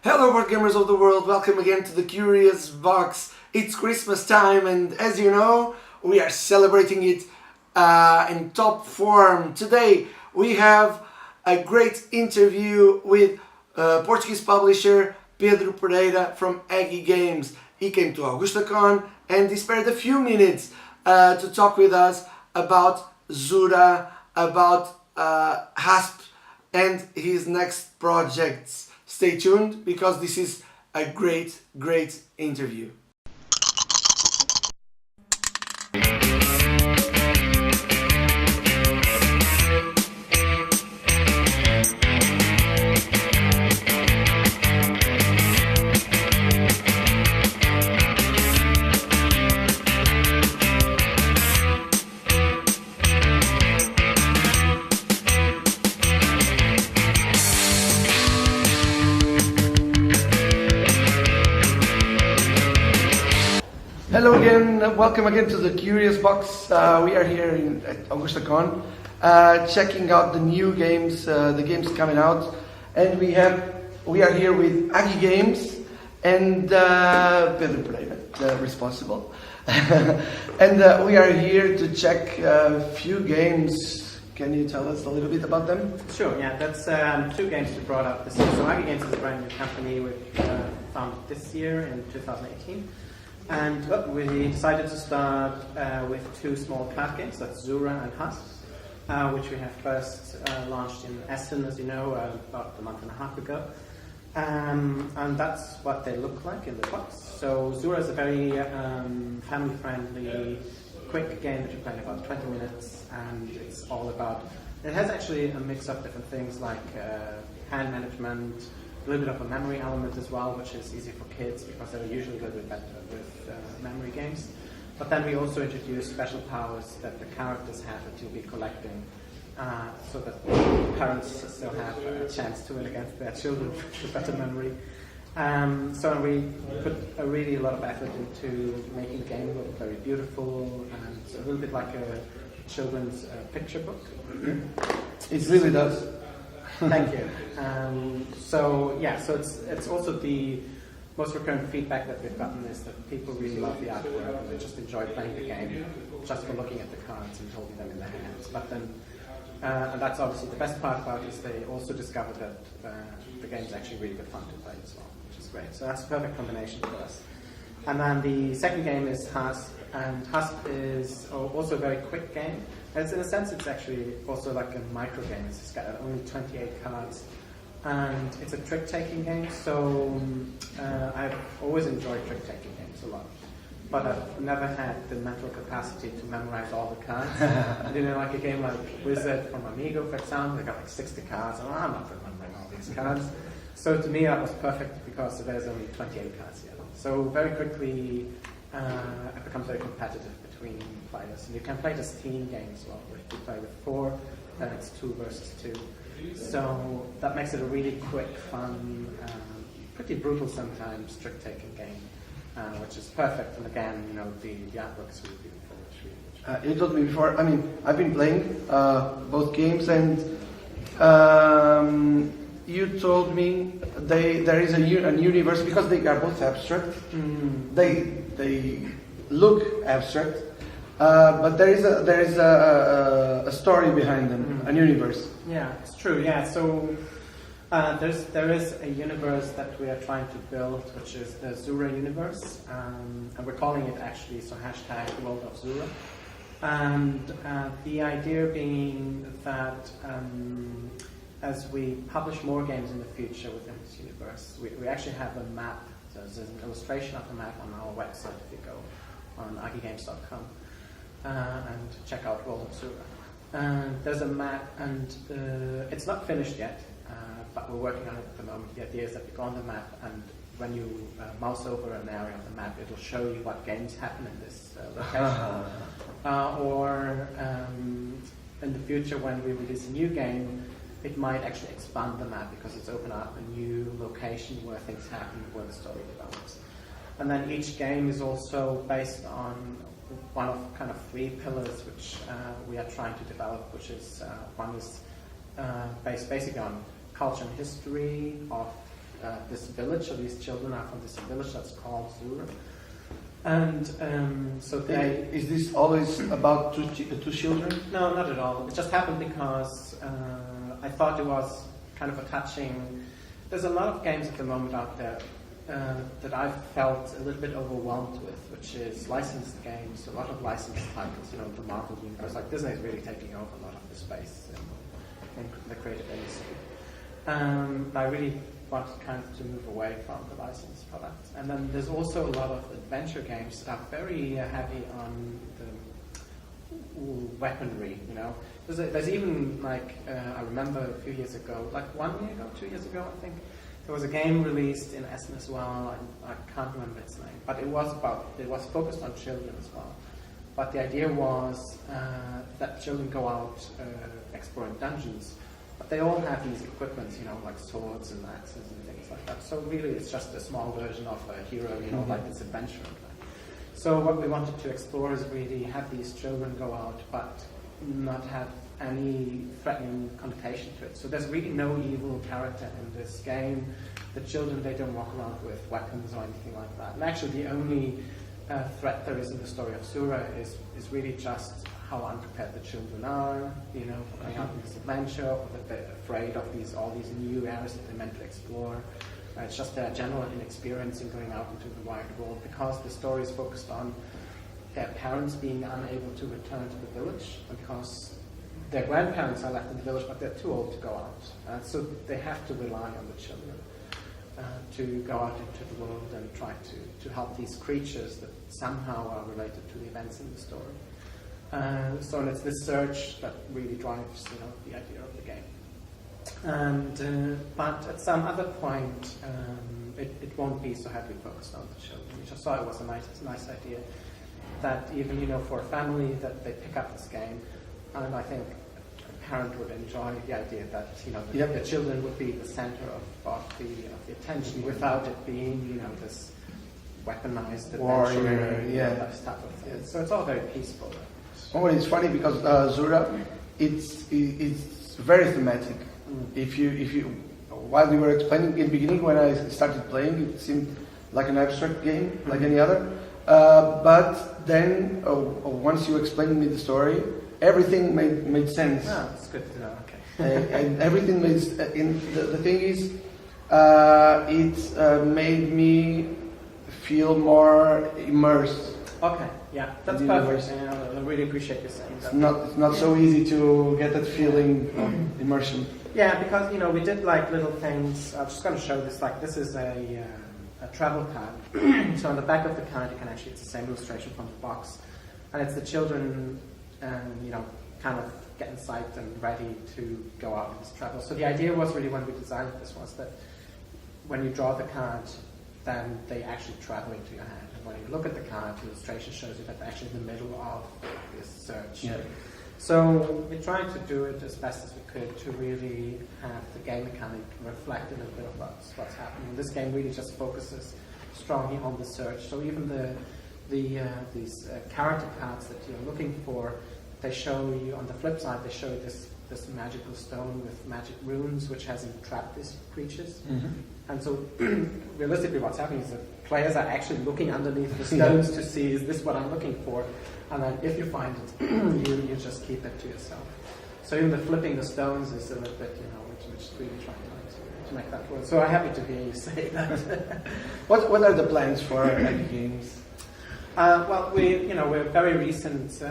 Hello board gamers of the world, welcome again to the Curious Box. It's Christmas time and as you know, we are celebrating it in top form. Today we have a great interview with Portuguese publisher Pedro Pereira from Agie Games. He came to AugustaCon and he spared a few minutes to talk with us about Zura, about HASP and his next projects. Stay tuned because this is a great interview. Hello again, welcome again to the Curious Box. We are here at AugustaCon, checking out the new games, the games coming out, and we are here with Agie Games and Pedro Pereira, responsible, and we are here to check a few games. Can you tell us a little bit about them? Sure, yeah, that's two games we brought up this year. So Agie Games is a brand new company we founded this year in 2018. And we decided to start with two small card games, that's Zura and HASP, which we have first launched in Essen, as you know, about a month and a half ago. And that's what they look like in the box. So Zura is a very family-friendly, quick game that you play in about 20 minutes, and it's all about, it has actually a mix of different things like hand management, a little bit of a memory element as well, which is easy for kids because they're usually a little bit better with memory games. But then we also introduce special powers that the characters have that you'll be collecting, so that parents still have a chance to win against their children with better memory. So we put a lot of effort into making the game look very beautiful and a little bit like a children's picture book. It really does. Thank you. So it's also the most recurrent feedback that we've gotten is that people really love the artwork and they just enjoy playing the game just for looking at the cards and holding them in their hands. But then, and that's obviously the best part about it is they also discovered that the game's actually really good fun to play as well, which is great. So that's a perfect combination for us. And then the second game is HASP, and HASP is also a very quick game. And in a sense, it's actually also like a micro game. It's got only 28 cards, and it's a trick-taking game. So I've always enjoyed trick-taking games a lot, but I've never had the mental capacity to memorize all the cards. And like a game like Wizard from Amigo, for example, they got like 60 cards, and I'm not remembering all these cards. So to me, that was perfect because there's only 28 cards here. So very quickly, it becomes very competitive between players. And you can play this team game as well. If you play with 4, then it's 2 versus 2. So that makes it a really quick, fun, pretty brutal sometimes trick-taking game, which is perfect. And again, the artwork is really beautiful. You told me before, I mean, I've been playing both games and you told me there is a universe, because they are both abstract. They look abstract, but there is a story behind them, a universe. Yeah, it's true. Yeah, so there is a universe that we are trying to build, which is the Zura universe, and we're calling it actually #World of Zura. And the idea being that as we publish more games in the future within this universe, we actually have a map. So there's an illustration of the map on our website if you go on agiegames.com and check out World of Zura. There's a map, and it's not finished yet, but we're working on it at the moment. The idea is that you go on the map, and when you mouse over an area of the map, it'll show you what games happen in this location. Or in the future, when we release a new game, it might actually expand the map because it's open up a new location where things happen, where the story develops. And then each game is also based on one of kind of 3 pillars which we are trying to develop, which is one is based basically on culture and history of this village, or these children are from this village that's called Zura. And so they... Is this always about two children? No, not at all. It just happened because I thought it was kind of a touching... There's a lot of games at the moment out there that I've felt a little bit overwhelmed with, which is licensed games, a lot of licensed titles, the Marvel universe. Like Disney is really taking over a lot of the space in the creative industry. I really wanted kind of to move away from the licensed products. And then there's also a lot of adventure games that are very heavy on the weaponry, There's even, I remember a few years ago, 1 year ago, 2 years ago, I think, there was a game released in Essen as well. I can't remember its name, but it was focused on children as well. But the idea was that children go out exploring dungeons, but they all have these equipments, like swords and axes and things like that. So really, it's just a small version of a hero, like this adventure. So what we wanted to explore is really have these children go out, but not have any threatening connotation to it. So there's really no evil character in this game. The children, they don't walk around with weapons or anything like that. And actually the only threat there is in the story of Zura is really just how unprepared the children are, going out on this adventure, or that they're afraid of all these new areas that they're meant to explore. It's just their general inexperience in going out into the wide world, because the story is focused on their parents being unable to return to the village, because their grandparents are left in the village, but they're too old to go out. So they have to rely on the children to go out into the world and try to help these creatures that somehow are related to the events in the story. So it's this search that really drives, the idea of the game. And but at some other point, it won't be so heavily focused on the children. We just thought it was a nice idea that even for a family that they pick up this game, and I think a parent would enjoy the idea that the children would be the center of the attention, without it being this weaponized adventure, that type of thing. Yes. So it's all very peaceful. Oh, it's funny because Zura, it's very thematic. If you while we were explaining in the beginning, when I started playing, it seemed like an abstract game, like any other. But then once you explained me the story, everything made sense. Oh, that's good to know. Okay. And everything made. The thing is, it made me feel more immersed. Okay, yeah, that's perfect. I really appreciate you saying that. It's not so easy to get that feeling of immersion. Yeah, because we did little things. I'm just going to show this. This is a travel card. So on the back of the card, you can actually, it's the same illustration from the box, and it's the children, kind of getting psyched and ready to go out on this travel. So the idea was really, when we designed this, was that when you draw the card, then they actually travel into your hand. And when you look at the card, the illustration shows you that they're actually in the middle of this search. Yeah. So we tried to do it as best as we could to really have the game mechanic reflect a little bit of what's happening. This game really just focuses strongly on the search. So even these character cards that you're looking for, they show you, on the flip side, they show you this magical stone with magic runes, which has entrapped these creatures. Mm-hmm. And so realistically what's happening is that players are actually looking underneath the stones to see, is this what I'm looking for? And then if you find it, you just keep it to yourself. So even the flipping the stones is a little bit, which is really trying to make that work. So I'm happy to hear you say that. What are the plans for Agie games? Well, we're a very recent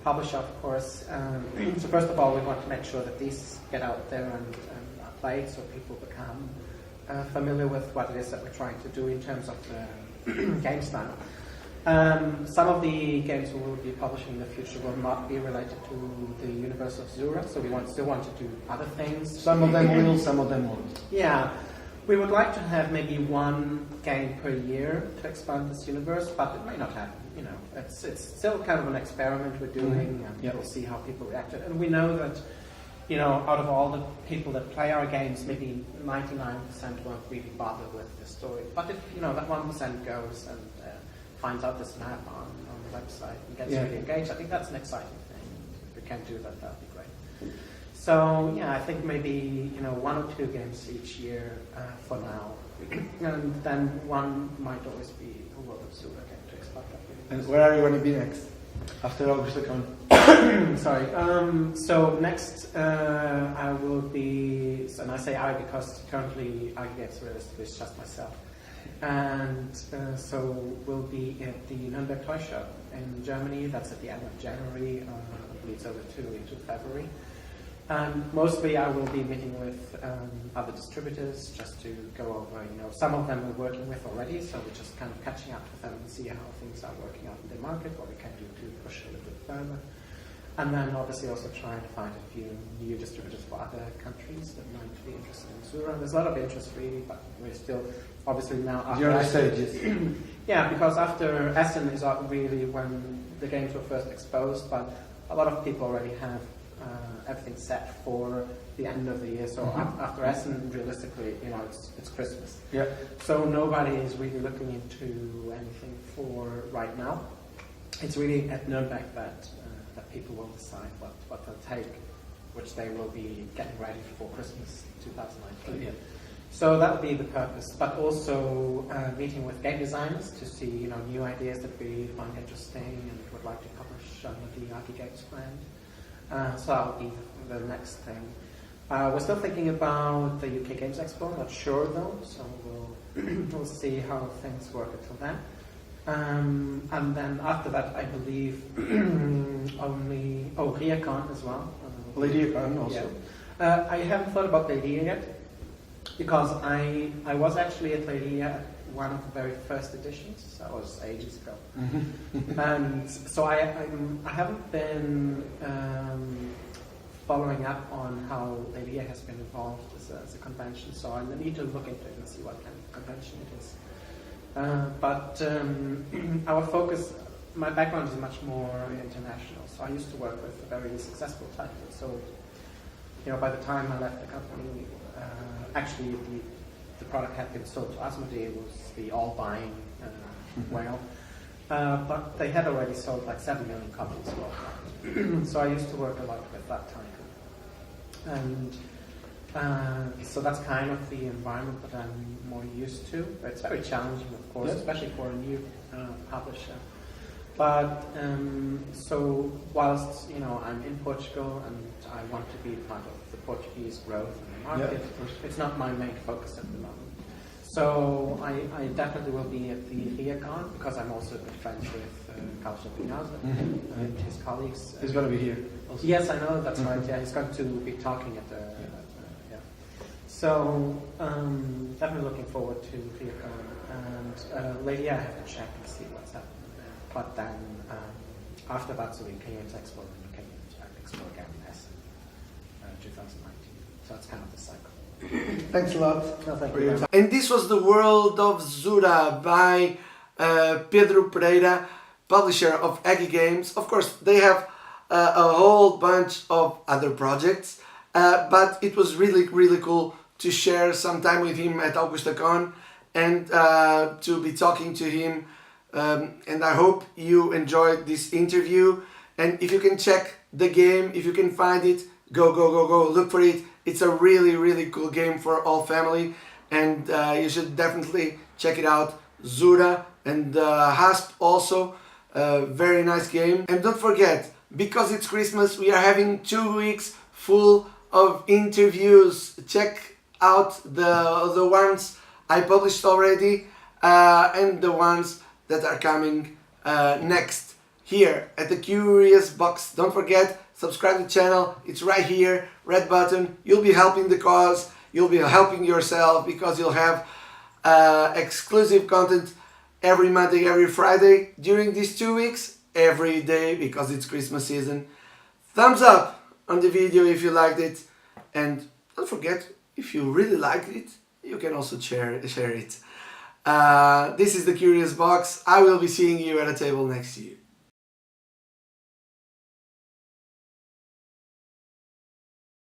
publisher, of course. So first of all, we want to make sure that these get out there and are played, so people become familiar with what it is that we're trying to do in terms of the game style. Some of the games we will be publishing in the future will not be related to the universe of Zura, so we still want to do other things. Some of them will, some of them won't. Yeah. We would like to have maybe one game per year to expand this universe, but it may not happen. It's still kind of an experiment we're doing, and we'll see how people react to it. And we know that, out of all the people that play our games, maybe 99% won't really bother with the story. But if that 1% goes and finds out this map on the website and gets really engaged, I think that's an exciting thing. If we can do that, that'd be great. So yeah, I think maybe 1 or 2 games each year for now, and then one might always be a World of Zura game to explore that. And where are you going to be next after AugustCon? Sorry. So next I will be, and I say I because currently I get with just myself, and so we'll be at the Nuremberg Toy Show in Germany. That's at the end of January. Bleeds over into February. And mostly I will be meeting with other distributors just to go over, some of them we're working with already, so we're just kind of catching up with them and see how things are working out in the market, what we can do to push a little bit further. And then obviously also trying to find a few new distributors for other countries that might be interested in Zura. There's a lot of interest really, but we're still obviously now after early stages. Yeah, because after Essen is really when the games were first exposed, but a lot of people already have everything set for the end of the year. So after Essen, realistically, it's Christmas. Yeah. So nobody is really looking into anything for right now. It's really at Nuremberg that people will decide what they'll take, which they will be getting ready for Christmas 2019. Yeah. So that would be the purpose, but also meeting with game designers to see new ideas that we find interesting and would like to publish under the Agie Games brand. So that will be the next thing. We're still thinking about the UK Games Expo, not sure though, so we'll see how things work until then. And then after that, I believe RIACon as well. RIACon also. Yeah. I haven't thought about the idea yet, because I was actually at RIACon at one of the very first editions. That was ages ago. And so I haven't been following up on how Agie has been involved as a convention, so I need to look into it and see what kind of convention it is. But our focus, my background is much more international, so I used to work with very successful titles. So, by the time I left the company, actually the product had been sold to Asmodee. It was the all-buying whale. But they had already sold like 7 million copies worldwide. So I used to work a lot with that title. And so that's kind of the environment that I'm more used to. It's very challenging, of course, especially for a new publisher. But so whilst I'm in Portugal and I want to be part of the Portuguese growth in the market, it's not my main focus at the moment. So I definitely will be at the RIACon because I'm also good friends with Carlos Pinazza and his colleagues. He's going to be here also. Yes, I know, that's right. Yeah, he's going to be talking at the... So definitely looking forward to RIACon. And later I have to check and see what's happening there. But then after that's the UK Games Expo and UK Games Expo again in Essen 2019. So that's kind of the cycle. Thanks a lot. No, thank you. And this was the World of Zura by Pedro Pereira, publisher of Agie Games. Of course, they have a whole bunch of other projects, but it was really, really cool to share some time with him at AugustCon and to be talking to him. And I hope you enjoyed this interview. And if you can check the game, if you can find it, go, look for it. It's a really, really cool game for all family, and you should definitely check it out. Zura and Hasp also, very nice game. And don't forget, because it's Christmas, we are having 2 weeks full of interviews. Check out the ones I published already and the ones that are coming next here at the Curious Box. Don't forget, subscribe to the channel, it's right here, red button. You'll be helping the cause, you'll be helping yourself, because you'll have exclusive content every Monday, every Friday during these 2 weeks, every day, because it's Christmas season. Thumbs up on the video if you liked it, and don't forget, if you really liked it, you can also share it. This is the Curious Box. I will be seeing you at a table next to you.